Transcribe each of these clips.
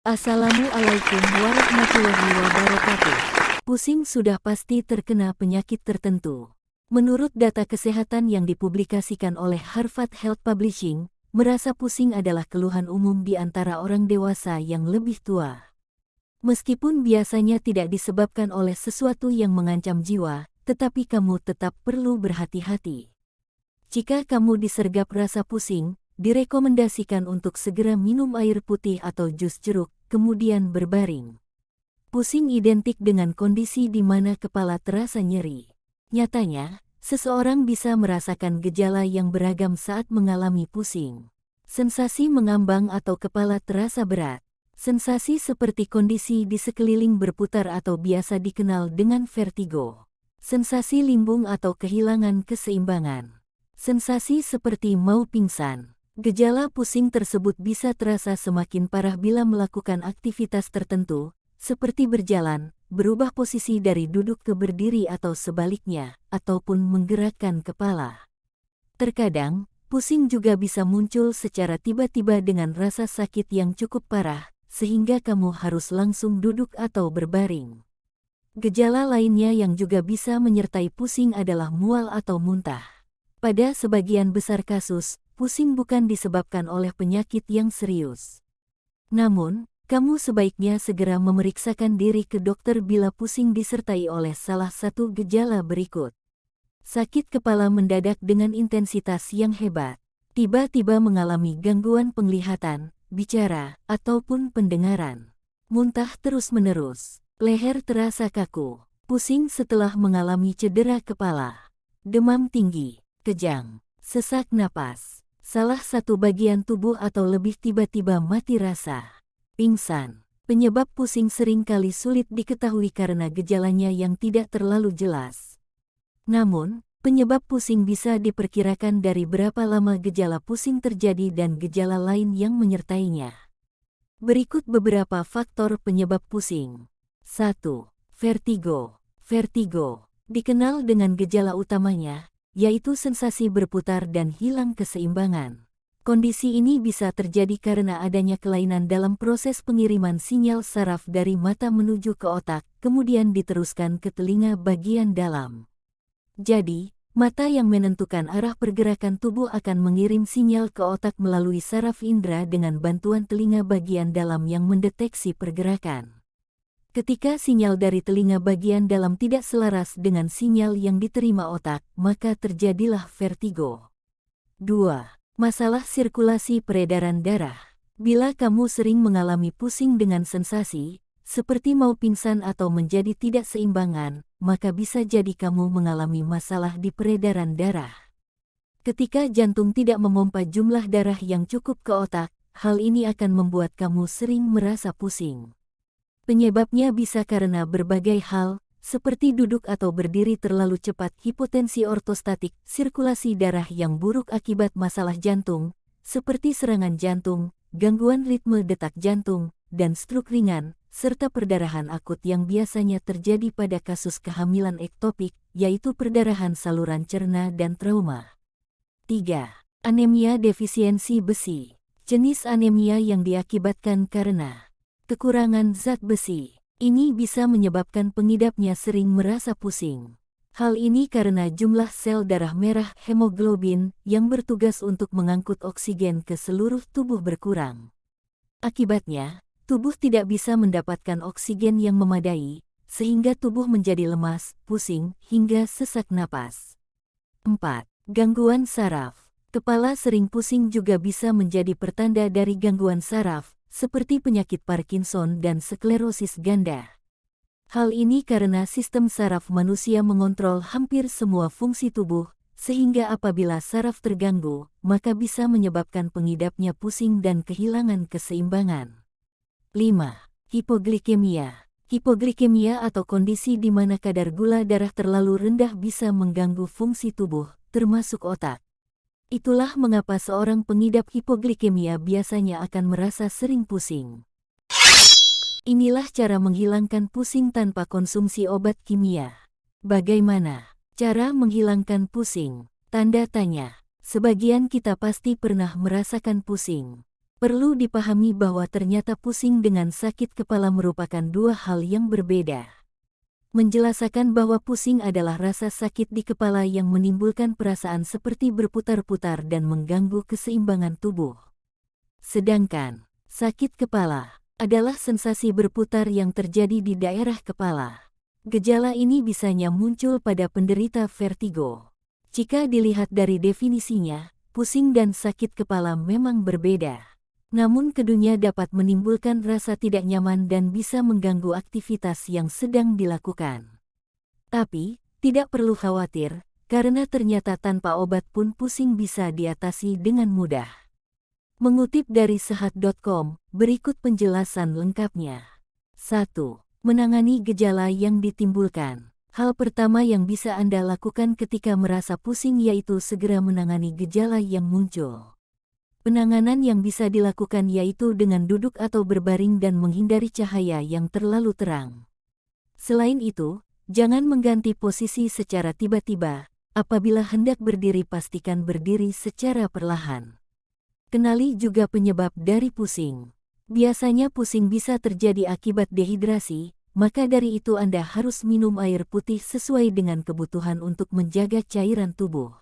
Assalamualaikum warahmatullahi wabarakatuh. Pusing sudah pasti terkena penyakit tertentu. Menurut data kesehatan yang dipublikasikan oleh Harvard Health Publishing, merasa pusing adalah keluhan umum di antara orang dewasa yang lebih tua. Meskipun biasanya tidak disebabkan oleh sesuatu yang mengancam jiwa, tetapi kamu tetap perlu berhati-hati. Jika kamu disergap rasa pusing, direkomendasikan untuk segera minum air putih atau jus jeruk, kemudian berbaring. Pusing identik dengan kondisi di mana kepala terasa nyeri. Nyatanya, seseorang bisa merasakan gejala yang beragam saat mengalami pusing. Sensasi mengambang atau kepala terasa berat. Sensasi seperti kondisi di sekeliling berputar atau biasa dikenal dengan vertigo. Sensasi limbung atau kehilangan keseimbangan. Sensasi seperti mau pingsan. Gejala pusing tersebut bisa terasa semakin parah bila melakukan aktivitas tertentu, seperti berjalan, berubah posisi dari duduk ke berdiri atau sebaliknya, ataupun menggerakkan kepala. Terkadang, pusing juga bisa muncul secara tiba-tiba dengan rasa sakit yang cukup parah, sehingga kamu harus langsung duduk atau berbaring. Gejala lainnya yang juga bisa menyertai pusing adalah mual atau muntah. Pada sebagian besar kasus, pusing bukan disebabkan oleh penyakit yang serius. Namun, kamu sebaiknya segera memeriksakan diri ke dokter bila pusing disertai oleh salah satu gejala berikut. Sakit kepala mendadak dengan intensitas yang hebat. Tiba-tiba mengalami gangguan penglihatan, bicara, ataupun pendengaran. Muntah terus-menerus. Leher terasa kaku. Pusing setelah mengalami cedera kepala. Demam tinggi. Kejang, sesak napas, salah satu bagian tubuh atau lebih tiba-tiba mati rasa, pingsan. Penyebab pusing sering kali sulit diketahui karena gejalanya yang tidak terlalu jelas. Namun, penyebab pusing bisa diperkirakan dari berapa lama gejala pusing terjadi dan gejala lain yang menyertainya. Berikut beberapa faktor penyebab pusing. 1. Vertigo. Vertigo dikenal dengan gejala utamanya, yaitu sensasi berputar dan hilang keseimbangan. Kondisi ini bisa terjadi karena adanya kelainan dalam proses pengiriman sinyal saraf dari mata menuju ke otak, kemudian diteruskan ke telinga bagian dalam. Jadi, mata yang menentukan arah pergerakan tubuh akan mengirim sinyal ke otak melalui saraf indera dengan bantuan telinga bagian dalam yang mendeteksi pergerakan. Ketika sinyal dari telinga bagian dalam tidak selaras dengan sinyal yang diterima otak, maka terjadilah vertigo. 2. Masalah sirkulasi peredaran darah. Bila kamu sering mengalami pusing dengan sensasi, seperti mau pingsan atau menjadi tidak seimbangan, maka bisa jadi kamu mengalami masalah di peredaran darah. Ketika jantung tidak memompa jumlah darah yang cukup ke otak, hal ini akan membuat kamu sering merasa pusing. Penyebabnya bisa karena berbagai hal, seperti duduk atau berdiri terlalu cepat, hipotensi ortostatik, sirkulasi darah yang buruk akibat masalah jantung, seperti serangan jantung, gangguan ritme detak jantung, dan stroke ringan, serta perdarahan akut yang biasanya terjadi pada kasus kehamilan ektopik, yaitu perdarahan saluran cerna dan trauma. 3. Anemia defisiensi besi. Jenis anemia yang diakibatkan karena kekurangan zat besi. Ini bisa menyebabkan pengidapnya sering merasa pusing. Hal ini karena jumlah sel darah merah hemoglobin yang bertugas untuk mengangkut oksigen ke seluruh tubuh berkurang. Akibatnya, tubuh tidak bisa mendapatkan oksigen yang memadai, sehingga tubuh menjadi lemas, pusing, hingga sesak napas. 4. Gangguan saraf. Kepala sering pusing juga bisa menjadi pertanda dari gangguan saraf, seperti penyakit Parkinson dan sklerosis ganda. Hal ini karena sistem saraf manusia mengontrol hampir semua fungsi tubuh, sehingga apabila saraf terganggu, maka bisa menyebabkan pengidapnya pusing dan kehilangan keseimbangan. 5. Hipoglikemia. Hipoglikemia atau kondisi di mana kadar gula darah terlalu rendah bisa mengganggu fungsi tubuh, termasuk otak. Itulah mengapa seorang pengidap hipoglikemia biasanya akan merasa sering pusing. Inilah cara menghilangkan pusing tanpa konsumsi obat kimia. Bagaimana cara menghilangkan pusing? Tanda tanya. Sebagian kita pasti pernah merasakan pusing. Perlu dipahami bahwa ternyata pusing dengan sakit kepala merupakan dua hal yang berbeda. Menjelaskan bahwa pusing adalah rasa sakit di kepala yang menimbulkan perasaan seperti berputar-putar dan mengganggu keseimbangan tubuh. Sedangkan, sakit kepala adalah sensasi berputar yang terjadi di daerah kepala. Gejala ini bisanya muncul pada penderita vertigo. Jika dilihat dari definisinya, pusing dan sakit kepala memang berbeda. Namun keduanya dapat menimbulkan rasa tidak nyaman dan bisa mengganggu aktivitas yang sedang dilakukan. Tapi, tidak perlu khawatir, karena ternyata tanpa obat pun pusing bisa diatasi dengan mudah. Mengutip dari sehat.com, berikut penjelasan lengkapnya. 1. Menangani gejala yang ditimbulkan. Hal pertama yang bisa Anda lakukan ketika merasa pusing yaitu segera menangani gejala yang muncul. Penanganan yang bisa dilakukan yaitu dengan duduk atau berbaring dan menghindari cahaya yang terlalu terang. Selain itu, jangan mengganti posisi secara tiba-tiba. Apabila hendak berdiri, pastikan berdiri secara perlahan. Kenali juga penyebab dari pusing. Biasanya pusing bisa terjadi akibat dehidrasi, maka dari itu Anda harus minum air putih sesuai dengan kebutuhan untuk menjaga cairan tubuh.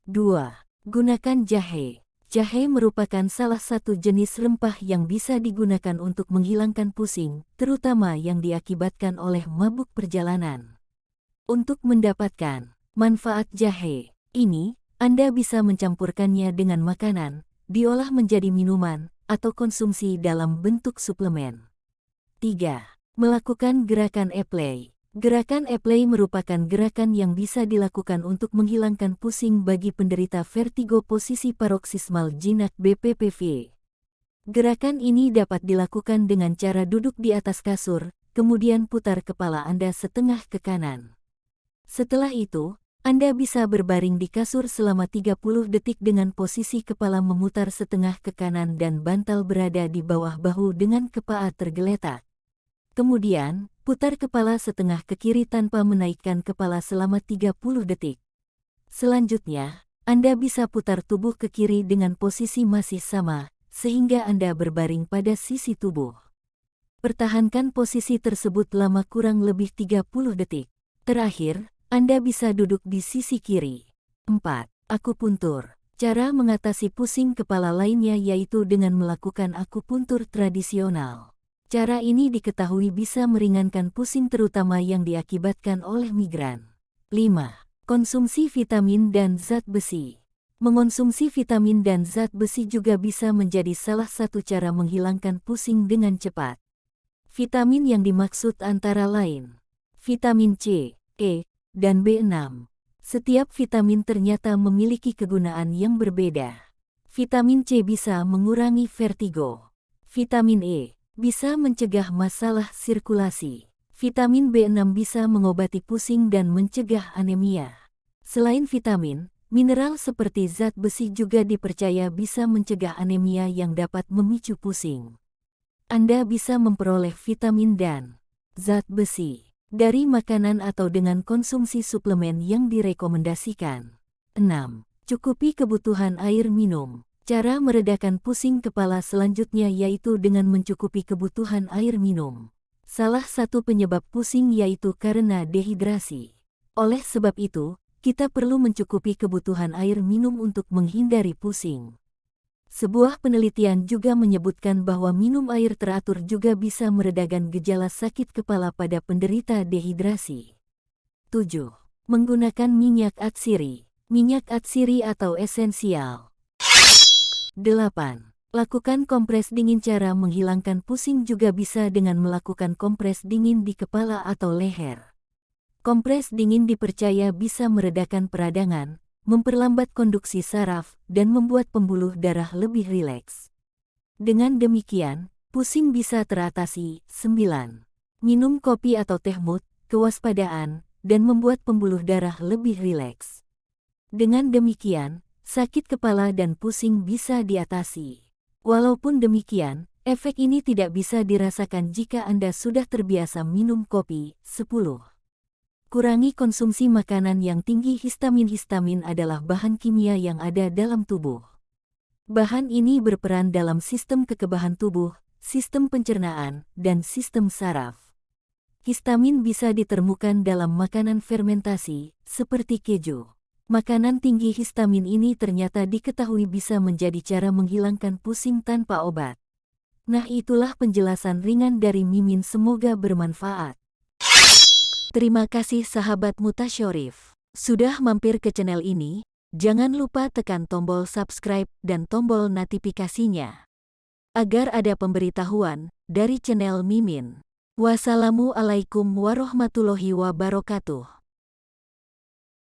2. Gunakan jahe. Jahe merupakan salah satu jenis rempah yang bisa digunakan untuk menghilangkan pusing, terutama yang diakibatkan oleh mabuk perjalanan. Untuk mendapatkan manfaat jahe ini, Anda bisa mencampurkannya dengan makanan, diolah menjadi minuman, atau konsumsi dalam bentuk suplemen. 3. Melakukan gerakan Epley. Gerakan Epley merupakan gerakan yang bisa dilakukan untuk menghilangkan pusing bagi penderita vertigo posisi paroksismal jinak BPPV. Gerakan ini dapat dilakukan dengan cara duduk di atas kasur, kemudian putar kepala Anda setengah ke kanan. Setelah itu, Anda bisa berbaring di kasur selama 30 detik dengan posisi kepala memutar setengah ke kanan dan bantal berada di bawah bahu dengan kepala tergeletak. Kemudian, putar kepala setengah ke kiri tanpa menaikkan kepala selama 30 detik. Selanjutnya, Anda bisa putar tubuh ke kiri dengan posisi masih sama, sehingga Anda berbaring pada sisi tubuh. Pertahankan posisi tersebut lama kurang lebih 30 detik. Terakhir, Anda bisa duduk di sisi kiri. 4. Akupuntur. Cara mengatasi pusing kepala lainnya yaitu dengan melakukan akupuntur tradisional. Cara ini diketahui bisa meringankan pusing terutama yang diakibatkan oleh migran. 5. Konsumsi vitamin dan zat besi. Mengonsumsi vitamin dan zat besi juga bisa menjadi salah satu cara menghilangkan pusing dengan cepat. Vitamin yang dimaksud antara lain vitamin C, E, dan B6. Setiap vitamin ternyata memiliki kegunaan yang berbeda. Vitamin C bisa mengurangi vertigo. Vitamin E bisa mencegah masalah sirkulasi. Vitamin B6 bisa mengobati pusing dan mencegah anemia. Selain vitamin, mineral seperti zat besi juga dipercaya bisa mencegah anemia yang dapat memicu pusing. Anda bisa memperoleh vitamin dan zat besi dari makanan atau dengan konsumsi suplemen yang direkomendasikan. 6. Cukupi kebutuhan air minum. Cara meredakan pusing kepala selanjutnya yaitu dengan mencukupi kebutuhan air minum. Salah satu penyebab pusing yaitu karena dehidrasi. Oleh sebab itu, kita perlu mencukupi kebutuhan air minum untuk menghindari pusing. Sebuah penelitian juga menyebutkan bahwa minum air teratur juga bisa meredakan gejala sakit kepala pada penderita dehidrasi. 7. Menggunakan minyak atsiri. Minyak atsiri atau esensial. 8. Lakukan kompres dingin. Cara menghilangkan pusing juga bisa dengan melakukan kompres dingin di kepala atau leher. Kompres dingin dipercaya bisa meredakan peradangan, memperlambat konduksi saraf, dan membuat pembuluh darah lebih rileks. Dengan demikian, pusing bisa teratasi. 9. Minum kopi atau teh mood, kewaspadaan, dan membuat pembuluh darah lebih rileks. Dengan demikian, sakit kepala dan pusing bisa diatasi. Walaupun demikian, efek ini tidak bisa dirasakan jika Anda sudah terbiasa minum kopi. 10. Kurangi konsumsi makanan yang tinggi histamin. Histamin adalah bahan kimia yang ada dalam tubuh. Bahan ini berperan dalam sistem kekebalan tubuh, sistem pencernaan, dan sistem saraf. Histamin bisa ditemukan dalam makanan fermentasi, seperti keju. Makanan tinggi histamin ini ternyata diketahui bisa menjadi cara menghilangkan pusing tanpa obat. Nah, itulah penjelasan ringan dari Mimin, semoga bermanfaat. Terima kasih sahabat Mutasyorif. Sudah mampir ke channel ini, jangan lupa tekan tombol subscribe dan tombol notifikasinya, agar ada pemberitahuan dari channel Mimin. Wassalamualaikum warahmatullahi wabarakatuh.